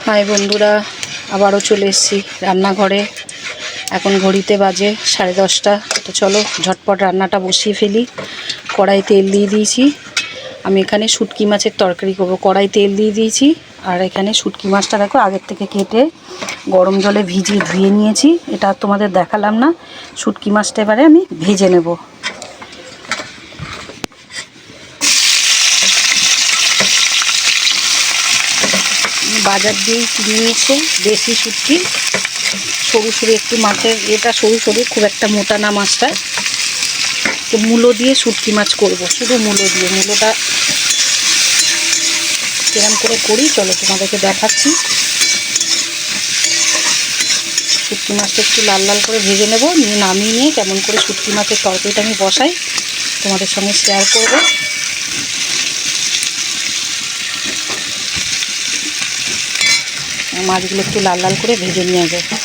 High বন্ধুরা, আবারও চলে এসেছি রান্নাঘরে। এখন ঘড়িতে বাজে 10:30। তো চলো ঝটপট রান্নাটা বসিয়ে ফেলি। কড়াই তেল দিয়ে দিয়েছি। আমি এখানে শুটকি মাছের তরকারি করবো। কড়াই তেল দিয়ে দিয়েছি। আর এখানে শুটকি মাছটা দেখো আগের থেকে কেটে গরম জলে ভিজিয়ে ধুয়ে নিয়েছি। এটা তোমাদের দেখালাম না। শুটকি মাছটা এবারে আমি ভেজে নেব। বাজার দিয়েই কিনে নিয়েছে দেশি শুটকি, সরু সরু একটু মাছের, এটা সরু সরু, খুব একটা মোটা না মাছটা। তো মূলো দিয়ে শুটকি মাছ করব, শুধু মূলো দিয়ে। মূলোটা কেরম করে করি চলো তোমাদেরকে দেখাচ্ছি। শুটকি মাছটা একটু লাল লাল করে ভেজে নেব, নিয়ে নামিয়ে নিয়ে কেমন করে শুটকি মাছের তরকারিটা আমি বসাই তোমাদের সঙ্গে শেয়ার করব। মাছগুলো একটু লাল লাল করে ভেজে নিয়ে যাবে।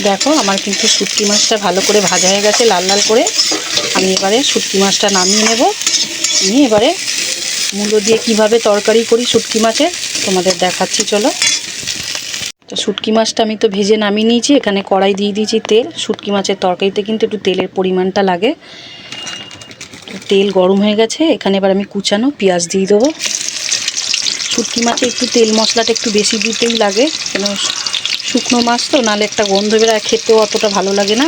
দেখো আমার কিন্তু শুটকি মাছটা ভালো করে ভাজা হয়ে গেছে লাল লাল করে। আমি এবারে শুটকি মাছটা নামিয়ে নেব। নিয়ে এবারে মূলো দিয়ে কিভাবে তরকারি করি শুটকি মাছের তোমাদের দেখাচ্ছি চলো। তো শুটকি মাছটা আমি তো ভেজে নামিয়ে নিয়েছি। এখানে কড়াই দিয়ে দিয়েছি তেল। শুটকি মাছের তরকারিতে কিন্তু একটু তেলের পরিমাণটা লাগে। তো তেল গরম হয়ে গেছে। এখানে এবার আমি কুচানো পেঁয়াজ দিয়ে দেবো। শুটকি মাছে একটু তেল মশলাটা একটু বেশি দিতেই লাগে, কেন শুকনো মাছ তো, নাহলে একটা গন্ধ বেরোয়, খেতেও অতটা ভালো লাগে না।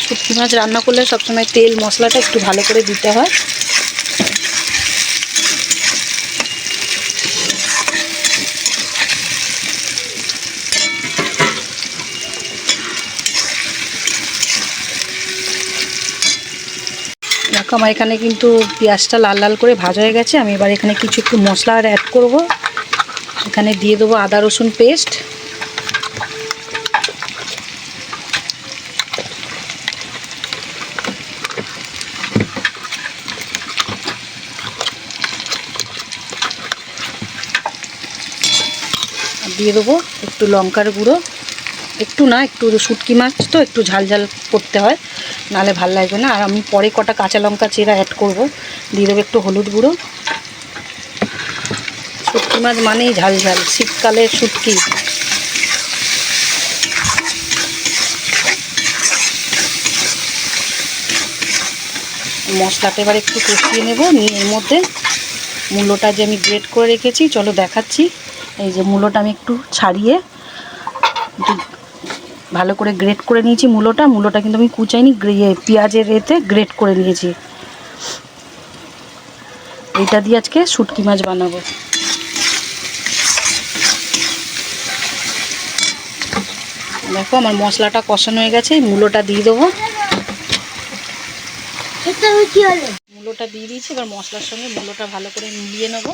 শুটকি মাছ রান্না করলে সবসময় তেল মশলাটা একটু ভালো করে দিতে হয়। দেখো আমার এখানে কিন্তু পেঁয়াজটা লাল লাল করে ভাজা হয়ে গেছে। আমি এবার এখানে কিছু একটু মশলা আর অ্যাড করব। এখানে দিয়ে দেবো আদা রসুন পেস্ট, দিয়ে দেবো একটু লঙ্কার গুঁড়ো, একটু না, একটু, শুটকি মাছ তো একটু ঝাল ঝাল করতে হয়, নাহলে ভাল লাগবে না। আর আমি পরে কটা কাঁচা লঙ্কা চিরা অ্যাড করব। দিয়ে দেবো একটু হলুদ গুঁড়ো। শুটকি মাছ মানেই ঝাল ঝাল, শীতকালে শুটকি। মশলাটা এবার একটু কষিয়ে নেব। নিয়ে এর মধ্যে মূলোটা যে আমি গ্রেট করে রেখেছি চলো দেখাচ্ছি। এই যে মূলোটা আমি একটু ছাড়িয়ে ভালো করে গ্রেট করে নিয়েছি। মূলোটা কিন্তু আমি কুচাইনি, পেঁয়াজের এতে গ্রেট করে নিয়েছি। এটা দিয়ে আজকে শুটকি মাছ বানাবো। দেখো আমার মশলাটা কষানো হয়ে গেছে। মূলোটা দিয়ে দেবো। মূলোটা দিয়ে দিয়েছি। এবার মশলার সঙ্গে মূলোটা ভালো করে মিলিয়ে নেবো।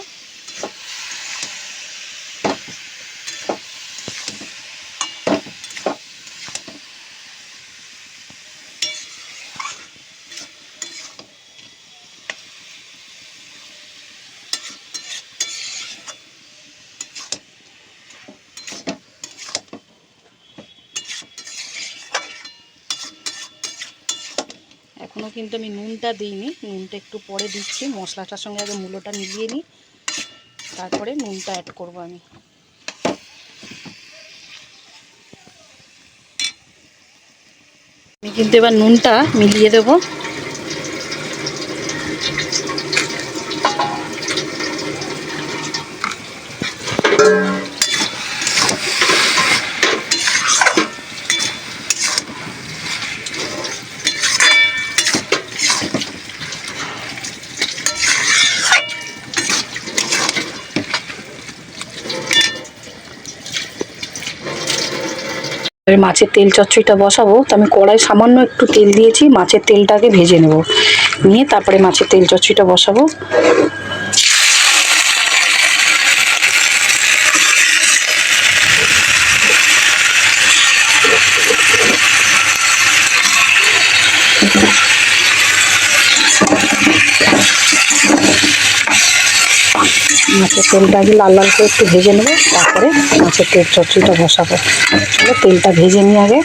এখনও কিন্তু আমি নুনটা দিইনি, নুনটা একটু পরে দিচ্ছি। মশলাটার সঙ্গে আগে মূলোটা মিলিয়ে নিই, তারপরে নুনটা অ্যাড করব। আমি কিন্তু এবার নুনটা মিলিয়ে দেবো। মাছের তেল চচ্চড়িটা বসাবো। তো আমি কড়াই সামান্য একটু তেল দিয়েছি। মাছের তেলটাকে ভেজে নেব, নিয়ে তারপরে মাছের তেল চচ্চড়িটা বসাবো। মাছের তেলটা আগে লাল লাল করে একটু ভেজে নেবো, তারপরে মাছের তেল চচ্চড়িটা বসাবো। চলো তেলটা ভেজে নিয়ে আগে।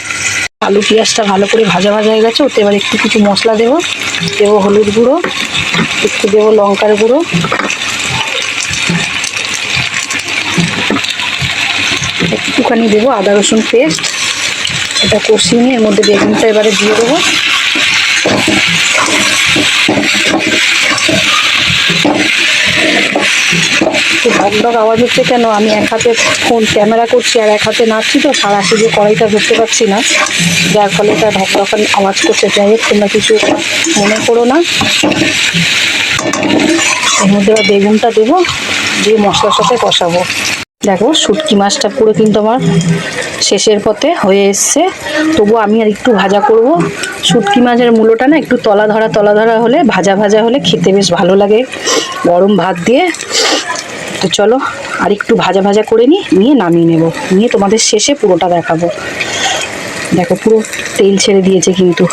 আলু পেঁয়াজটা ভালো করে ভাজা ভাজা হয়ে গেছে। ওতে এবার একটু কিছু মশলা দেবো। দেবো হলুদ গুঁড়ো, একটু দেবো লঙ্কার গুঁড়ো, একটুখানি দেবো আদা রসুন পেস্ট, এটা কষিয়ে নিয়ে এর মধ্যে বেগুনটা এবারে দিয়ে দেবো। ঢকঢক আওয়াজ হচ্ছে কেন? আমি এক হাতে ফোন ক্যামেরা করছি আর এক হাতে নাড়ছি, তো সারাশি দিয়ে কড়াইটা ধরতে পারছি না, যার ফলে এটা ঢকঢক আওয়াজ করছে। যাই হোক, তোমরা কিছু মনে করো না। এর মধ্যে এবার বেগুনটা দেবো, দিয়ে মশলার সাথে কষাবো। দেখো শুটকি মাছটা পুরো কিন্তু আমার শেষের পথে হয়ে এসছে, তবু আমি আর একটু ভাজা করব। শুটকি মাছের মূলোটা না একটু তলা ধরা হলে, ভাজা ভাজা হলে খেতে বেশ ভালো লাগে গরম ভাত দিয়ে। তো চলো আর একটু ভাজা ভাজা করে নিয়ে নামিয়ে নেব, নিয়ে তোমাদের শেষে পুরোটা দেখাবো। দেখো পুরো তেল ছেড়ে দিয়েছে কিন্তু।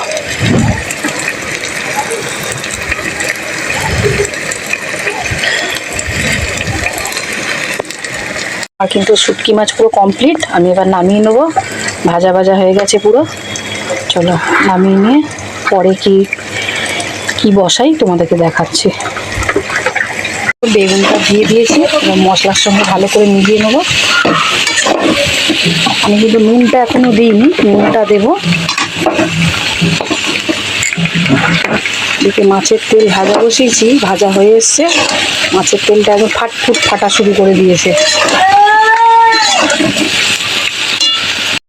আর কিন্তু শুটকি মাছ পুরো কমপ্লিট, আমি এবার নামিয়ে নেবো। ভাজা ভাজা হয়ে গেছে পুরো। চলো নামিয়ে নিয়ে পরে কি বসাই তোমাদেরকে দেখাচ্ছি। বেগুনটা দিয়ে দিয়েছি, এবার মশলার সঙ্গে ভালো করে মিলিয়ে নেবো। আমি কিন্তু নুনটা এখনো দিইনি, নুনটা দেবো। দিকে মাছের তেল ভাজা বসিয়েছি, ভাজা হয়ে এসছে, মাছের তেলটা একদম ফাটফুট ফাটা শুরু করে দিয়েছে।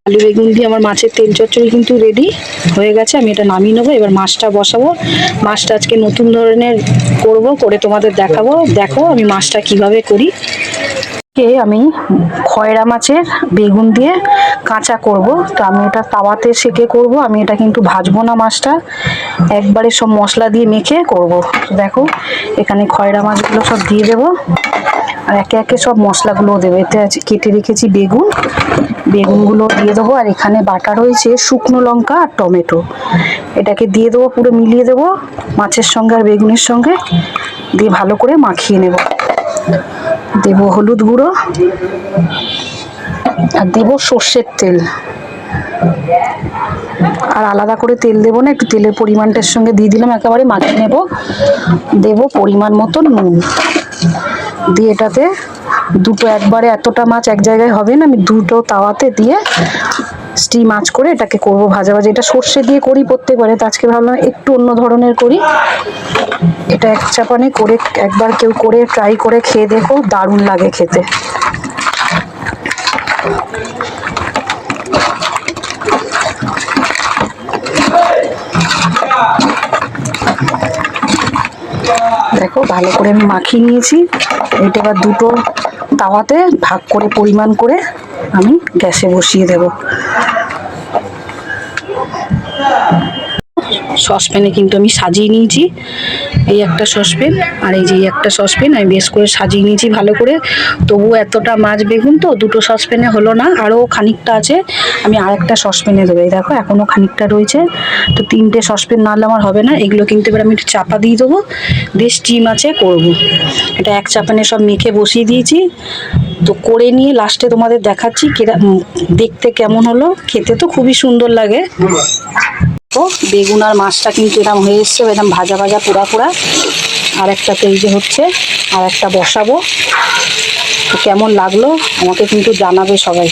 আলু বেগুন দিয়ে আমার মাছের তেল চচ্চড়ি কিন্তু রেডি হয়ে গেছে। আমি এটা নামিয়ে নেবো, এবার মাছটা বসাবো। মাছটা আজকে নতুন ধরনের করে তোমাদের দেখাবো। দেখো আমি মাছটা কিভাবে করি। আমি খয়রা মাছের বেগুন দিয়ে কাঁচা করব, তো আমি এটা তাওয়াতে সেকে করব। আমি এটা কিন্তু ভাজবো না, মাছটা একবারে সব মশলা দিয়ে মেখে করব। দেখো এখানে খয়রা মাছগুলো সব দিয়ে দেবো, আর একে একে সব মশলাগুলোও দেবো। এতে কেটে রেখেছি বেগুনগুলো দিয়ে দেবো, আর এখানে বাটা রয়েছে শুকনো লঙ্কা আর টমেটো, এটাকে দিয়ে দেবো, পুরো মিলিয়ে দেবো মাছের সঙ্গে আর বেগুনের সঙ্গে, দিয়ে ভালো করে মাখিয়ে নেব। দেব হলুদ গুঁড়ো আর দেব সর্ষের তেল, আর আলাদা করে তেল দেবো না, একটু তেলের পরিমাণটার সঙ্গে দিয়ে দিলাম, একেবারে মাখিয়ে নেব। দেব পরিমাণ মতো নুন, দিয়ে এটাতে দুটো, একবারে এতটা মাছ এক জায়গায় হবে না, আমি দুটো তাওয়াতে দিয়ে স্টিম আঁচ করে এটাকে করবো ভাজা ভাজা। এটা সর্ষে দিয়ে করি প্রত্যেকবারে, তো আজকে ভাবলাম একটু অন্য ধরনের করি। এটা এক চাপানে করে একবার কেউ করে ট্রাই করে খেয়ে দেখো, দারুণ লাগে খেতে। দেখো ভালো করে আমি মাখিয়ে নিয়েছি। এটা এবার দুটো তাওয়াতে ভাগ করে পরিমাণ করে আমি গ্যাসে বসিয়ে দেব। সসপ্যানে কিন্তু আমি সাজিয়ে নিয়েছি, এই একটা সসপ্যান আর এই যে একটা সসপ্যান আমি বেশ করে সাজিয়ে নিয়েছি ভালো করে। তবু এতটা মাছ বেগুন তো দুটো সসপ্যানে হলো না, আরও খানিকটা আছে, আমি আরেকটা সসপ্যানে দেবো। এই দেখো এখনও খানিকটা রয়েছে, তো তিনটে সসপ্যান নাহলে আমার হবে না। এগুলো কিন্তু এবার আমি একটু চাপা দিয়ে দেবো, দিয়ে স্টিম আছে করবো। এটা এক চাপানে সব মেখে বসিয়ে দিয়েছি, তো করে নিয়ে লাস্টে তোমাদের দেখাচ্ছি দেখতে কেমন হলো। খেতে তো খুবই সুন্দর লাগে। তো বেগুন আর মাছটা কিন্তু এরকম হয়ে এসছে, এরকম ভাজা ভাজা পোড়া পোড়া। আর একটা তৈরি হচ্ছে, আর একটা বসাবো। তো কেমন লাগলো আমাকে কিন্তু জানাবে সবাই,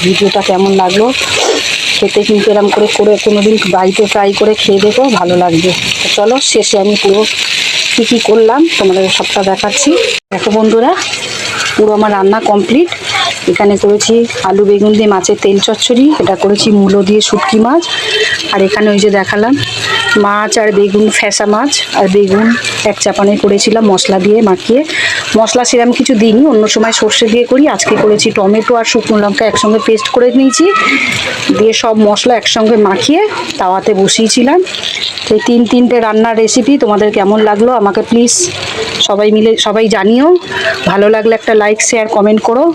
ভিডিওটা কেমন লাগলো। খেতে কিন্তু এরকম করে কোনোদিন বাড়িতে ট্রাই করে খেয়ে দেখো, ভালো লাগবে। তো চলো শেষে আমি পুরো কী করলাম তোমাদের সবটা দেখাচ্ছি। দেখো বন্ধুরা, পুরো আমার রান্না কমপ্লিট। এখানে করেছি আলু বেগুন দিয়ে মাছের তেল চচ্চড়ি, এটা করেছি মূলো দিয়ে শুটকি মাছ, আর এখানে ওই যে দেখালাম মাছ আর বেগুন, ফ্যাসা মাছ আর বেগুন এক চাপানে করেছিলাম মশলা দিয়ে মাখিয়ে। মশলা সেরকম কিছু দিইনি, অন্য সময় সর্ষে দিয়ে করি, আজকে করেছি টমেটো আর শুকনো লঙ্কা একসঙ্গে পেস্ট করে নিয়েছি, দিয়ে সব মশলা একসঙ্গে মাখিয়ে তাওয়াতে বসিয়েছিলাম। এই তিনটে রান্নার রেসিপি তোমাদের কেমন লাগলো আমাকে প্লিজ সবাই জানিও। ভালো লাগলে একটা লাইক, শেয়ার, কমেন্ট করো।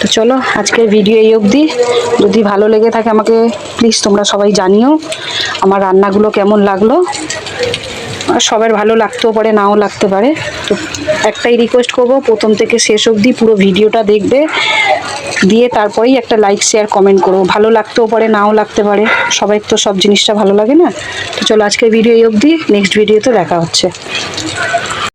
তো চলো আজকের ভিডিও এই অবধি। যদি ভালো লেগে থাকে আমাকে প্লিজ তোমরা সবাই জানিও আমার রান্নাগুলো কেমন লাগলো। আর সবার ভালো লাগতেও পারে, নাও লাগতে পারে। তো একটাই রিকোয়েস্ট করব, প্রথম থেকে শেষ অবধি পুরো ভিডিওটা দেখবে, দিয়ে তারপরেই একটা লাইক, শেয়ার, কমেন্ট করো। ভালো লাগতেও পারে, নাও লাগতে পারে, সবাই তো সব জিনিসটা ভালো লাগে না। তো চলো আজকের ভিডিও এই অবধি, নেক্সট ভিডিওতে দেখা হচ্ছে।